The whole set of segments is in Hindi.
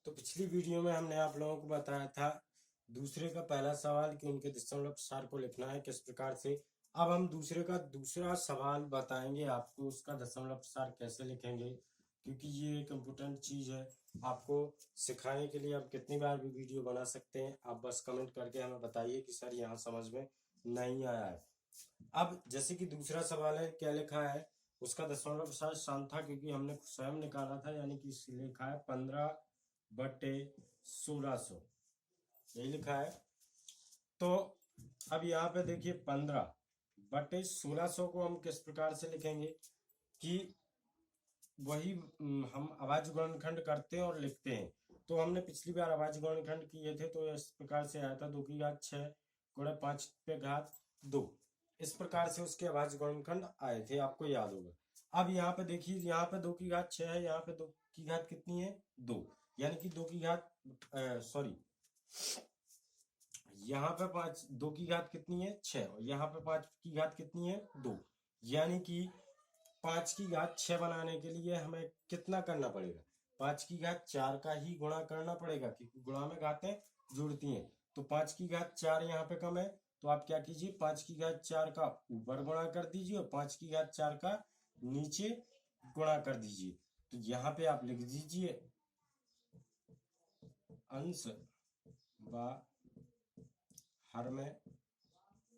तो पिछली वीडियो में हमने आप लोगों को बताया था दूसरे का पहला सवाल कि उनके दशमलव प्रसार को लिखना है किस प्रकार से। अब हम दूसरे का दूसरा सवाल बताएंगे आपको, उसका दशमलव प्रसार कैसे लिखेंगे, क्योंकि ये एक इम्पोर्टेंट चीज है आपको सिखाने के लिए। आप कितनी बार भी वीडियो बना सकते हैं, आप बस कमेंट करके हमें बताइए कि सर यहाँ समझ में नहीं आया है। अब जैसे कि दूसरा सवाल है, क्या लिखा है, उसका दशमलव प्रसार शांत था क्योंकि हमने स्वयं निकाला था, यानी कि लिखा है 15/1600, यही लिखा है। तो अब यहाँ पे देखिए 15/1600 को हम किस प्रकार से लिखेंगे कि वही हम अभाज्य गुणनखंड करते हैं और लिखते हैं। तो हमने पिछली बार अभाज्य गुणनखंड किए थे, तो इस प्रकार से आया था 2 की घात 6 गुणा 5 पे घात 2। इस प्रकार से उसके अभाज्य गुणनखंड आए थे, आपको याद होगा। अब यहाँ पे देखिए, यहाँ पे 2 की घात 6 है, यहाँ पे 2 की घात कितनी है, 2, यानी कि 2 की घात सॉरी, यहाँ पे 2 की घात कितनी है, 6, और यहाँ पे 5 की घात कितनी है, 2, यानी कि 5 की घात 6 बनाने के लिए हमें कितना करना पड़ेगा, 5 की घात 4 का ही गुणा करना पड़ेगा, क्योंकि गुणा में घातें जुड़ती हैं। तो 5 की घात 4 यहाँ पे कम है, तो आप क्या कीजिए, 5 की घात 4 का ऊपर गुणा कर दीजिए और 5 की घात 4 का नीचे गुणा कर दीजिए। तो यहाँ पे आप लिख दीजिए अंश व हर में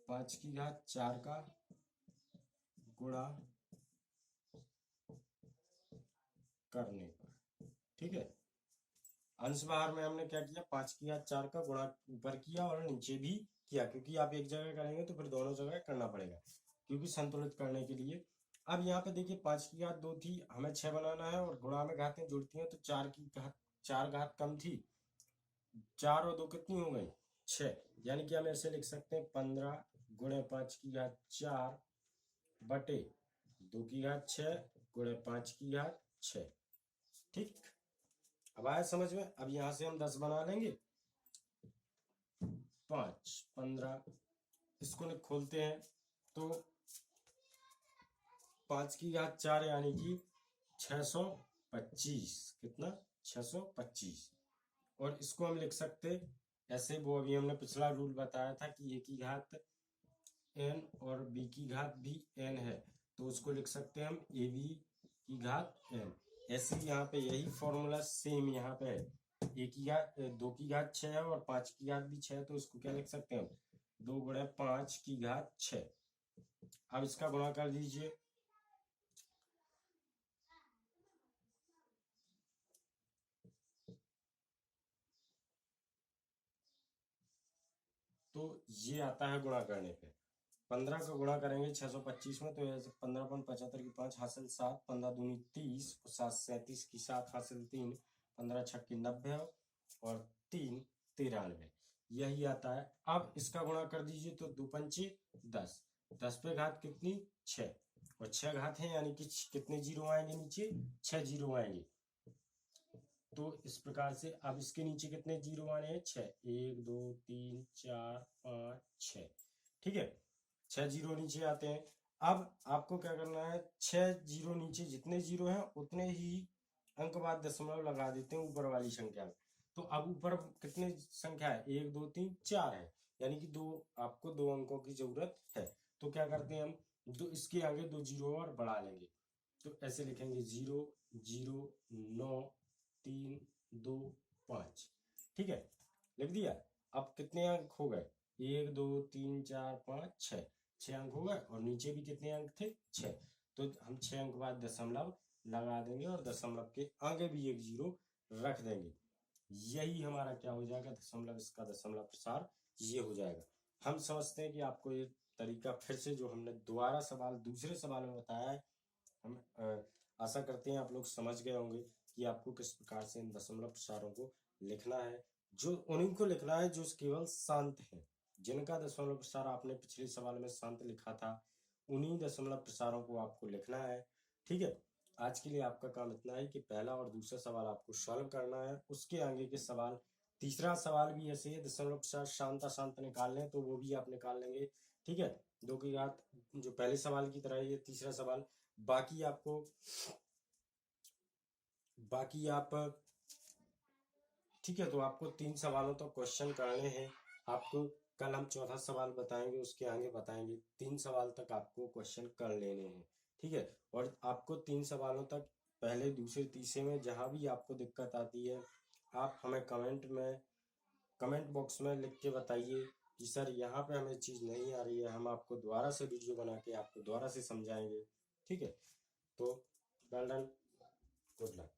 5 की घात 4 का गुणा करने पर, ठीक है। अंश बाहर में हमने क्या किया, 5 की घात 4 का गुणा ऊपर किया और नीचे भी किया, क्योंकि आप एक जगह करेंगे तो फिर दोनों जगह करना पड़ेगा, क्योंकि संतुलित करने के लिए। अब यहाँ पे देखिए 5 की घात 2 थी, हमें 6 बनाना है और गुणा में घातें जुड़ती हैं, तो 4 की घात 4 घात कम थी, 4 और 2 कितनी हो गई, 6, यानी कि हम ऐसे लिख सकते हैं 15 गुणे 5 की घात 4 बटे 2 की घात 6 गुणे 5 की घात 6। ठीक, अब आया समझ में। अब यहां से हम 10 बना लेंगे, 5 15, इसको खोलते हैं तो 5 की घात 4 यानी कि 625, कितना, 625। और इसको हम लिख सकते ऐसे, वो अभी हमने पिछला रूल बताया था कि ए की घात n और b की घात भी n है, तो उसको लिख सकते हैं हम ए बी की घात n। ऐसे ही यहाँ पे यही फॉर्मूला सेम यहाँ पे है, ए की घात 2 की घात 6 है और 5 की घात भी 6 है, तो इसको क्या लिख सकते हैं हम, 2 गुणे 5 की घात 6। अब इसका गुणा कर दीजिए, तो ये आता है गुणा करने पे। 15 का गुणा करेंगे 625 में, तो 15.75 की 5 हासिल 7, 15 दूनी 30, 7 37 की 7 हासिल 3, 15 छक्की 90 और 3 93, यही आता है। अब इसका गुणा कर दीजिए तो 2 पंचे 10, 10 पे घात कितनी, 6, और 6 घात है, यानी कि कितने जीरो आएंगे नीचे, 6 जीरो आएंगे। तो इस प्रकार से अब इसके नीचे कितने जीरो आने हैं, 6, 1 2 3 4 5 6, ठीक है, 6 जीरो नीचे आते हैं। अब आपको क्या करना है, 6 जीरो नीचे जितने जीरो हैं उतने ही अंक बाद दशमलव लगा देते हैं ऊपर वाली संख्या में। तो अब ऊपर कितनी संख्या है, 1 2 3 4 है, यानी कि दो, आपको 2 अंकों की जरूरत है। तो क्या करते हैं हम, दो इसके आगे 2 जीरो और बढ़ा लेंगे, तो ऐसे लिखेंगे 0 0 9 3 2 5, ठीक है, लिख दिया। अब कितने अंक हो गए, 1 2 3 4 5 6, 6 अंक हो गए, और नीचे भी कितने अंक थे, 6, तो हम 6 अंक बाद दशमलव लगा देंगे और दशमलव के आगे भी एक जीरो रख देंगे। यही हमारा क्या हो जाएगा, दशमलव, इसका दशमलव प्रसार ये हो जाएगा। हम समझते हैं कि आपको ये तरीका फिर से जो हमने दोबारा सवाल दूसरे सवाल में बताया है, हम आशा करते हैं आप लोग समझ गए होंगे कि आपको किस प्रकार से इन दशमलव प्रसारों को लिखना है। जो उन्हीं को लिखना है जो केवल शांत है, जिनका दशमलव प्रसार आपने पिछले सवाल में शांत लिखा था, उन्हीं दशमलव प्रसारों को आपको लिखना है। ठीक है, आज के लिए आपका काम इतना है कि पहला और दूसरा सवाल आपको सॉल्व करना है, उसके आगे के सवाल, तीसरा सवाल भी ऐसे ही दशमलव प्रसार शांत अशांत निकालने हैं, तो वो भी आप निकाल लेंगे। ठीक है, 2 की घात जो पहले सवाल की तरह ये तीसरा सवाल, बाकी आपको, बाकी आप ठीक है, तो आपको 3 सवालों तक क्वेश्चन करने हैं। आपको कल हम चौथा सवाल बताएंगे, उसके आगे बताएंगे। 3 सवाल तक आपको क्वेश्चन कर लेने हैं, ठीक है। और आपको 3 सवालों तक पहले, दूसरे, तीसरे में जहां भी आपको दिक्कत आती है, आप हमें कमेंट बॉक्स में लिख के बताइए कि सर यहाँ पे हमें चीज़ नहीं आ रही है। हम आपको दोबारा से वीडियो बना के आपको दोबारा से समझाएंगे, ठीक है। तो वेल डन, गुड लक।